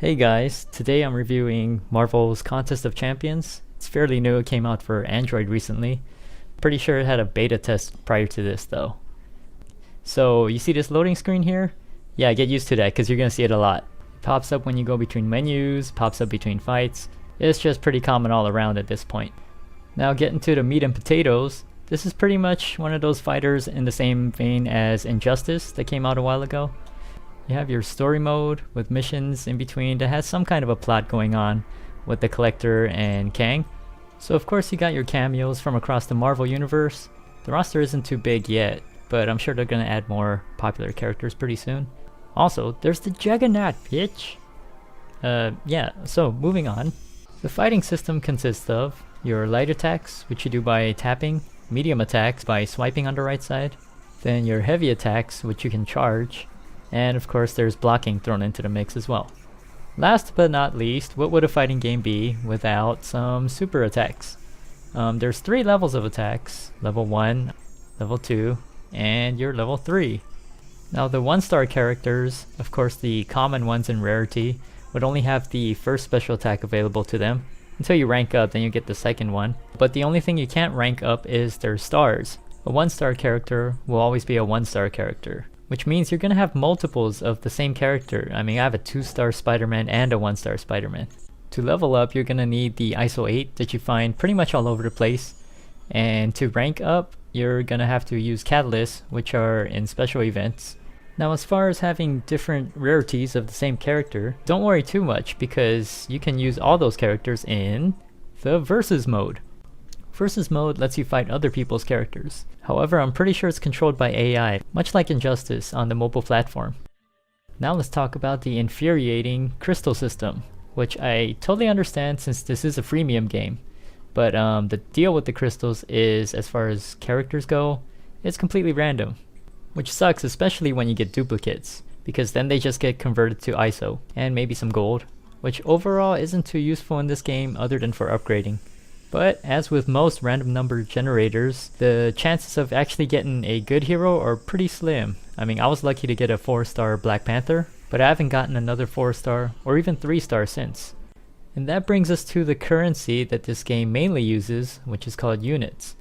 Hey guys, today I'm reviewing Marvel's Contest of Champions. It's fairly new, it came out for Android recently. Pretty sure it had a beta test prior to this though. So you see this loading screen here? Yeah, get used to that because you're going to see it a lot. It pops up when you go between menus, pops up between fights. It's just pretty common all around at this point. Now getting to the meat and potatoes, this is pretty much one of those fighters in the same vein as Injustice that came out a while ago. You have your story mode with missions in between that has some kind of a plot going on with the Collector and Kang. So of course you got your cameos from across the Marvel universe. The roster isn't too big yet, but I'm sure they're gonna add more popular characters pretty soon. Also, there's the Juggernaut, bitch! Yeah, so moving on. The fighting system consists of your light attacks, which you do by tapping, medium attacks by swiping on the right side, then your heavy attacks, which you can charge, and of course there's blocking thrown into the mix as well. Last but not least, what would a fighting game be without some super attacks? There's 3 levels of attacks, level 1, level 2, and your level 3. Now the 1-star characters, of course the common ones in rarity, would only have the first special attack available to them. Until you rank up, then you get the second one. But the only thing you can't rank up is their stars. A 1-star character will always be a 1-star character, which means you're gonna have multiples of the same character. I mean, I have a 2-star Spider-Man and a 1-star Spider-Man. To level up, you're gonna need the ISO 8 that you find pretty much all over the place. And to rank up, you're gonna have to use catalysts, which are in special events. Now as far as having different rarities of the same character, don't worry too much because you can use all those characters in the Versus mode. Versus mode lets you fight other people's characters. However, I'm pretty sure it's controlled by AI, much like Injustice on the mobile platform. Now let's talk about the infuriating crystal system, which I totally understand since this is a freemium game. But the deal with the crystals is, as far as characters go, it's completely random. Which sucks, especially when you get duplicates, because then they just get converted to ISO, and maybe some gold, which overall isn't too useful in this game other than for upgrading. But as with most random number generators, the chances of actually getting a good hero are pretty slim. I mean, I was lucky to get a 4-star Black Panther, but I haven't gotten another 4-star or even 3-star since. And that brings us to the currency that this game mainly uses, which is called units.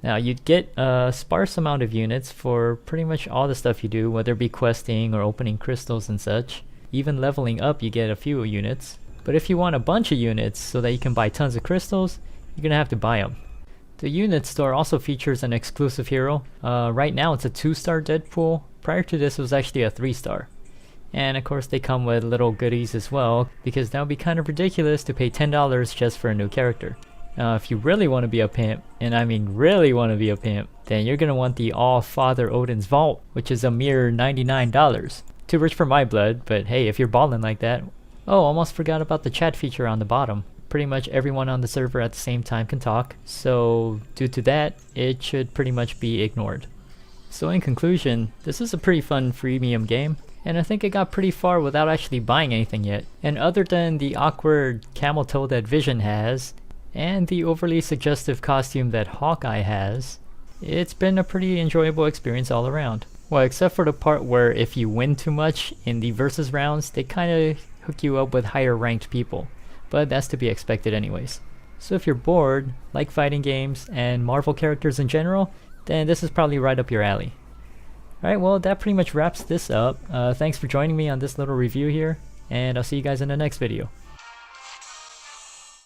Now you'd get a sparse amount of units for pretty much all the stuff you do, whether it be questing or opening crystals and such. Even leveling up you get a few units. But if you want a bunch of units so that you can buy tons of crystals, you're gonna have to buy them. The unit store also features an exclusive hero. Right now it's a 2-star Deadpool. Prior to this it was actually a 3-star. And of course they come with little goodies as well, because that would be kind of ridiculous to pay $10 just for a new character. Now if you really want to be a pimp, and I mean really want to be a pimp, then you're going to want the All-Father Odin's Vault, which is a mere $99. Too rich for my blood, but hey, if you're balling like that. Oh, almost forgot about the chat feature on the bottom. Pretty much everyone on the server at the same time can talk, so due to that, it should pretty much be ignored. So in conclusion, this is a pretty fun freemium game, and I think I got pretty far without actually buying anything yet. And other than the awkward camel toe that Vision has, and the overly suggestive costume that Hawkeye has, it's been a pretty enjoyable experience all around. Well, except for the part where if you win too much in the versus rounds, they kinda hook you up with higher ranked people. But that's to be expected anyways. So if you're bored, like fighting games, and Marvel characters in general, then this is probably right up your alley. Alright, well that pretty much wraps this up. Thanks for joining me on this little review here, and I'll see you guys in the next video.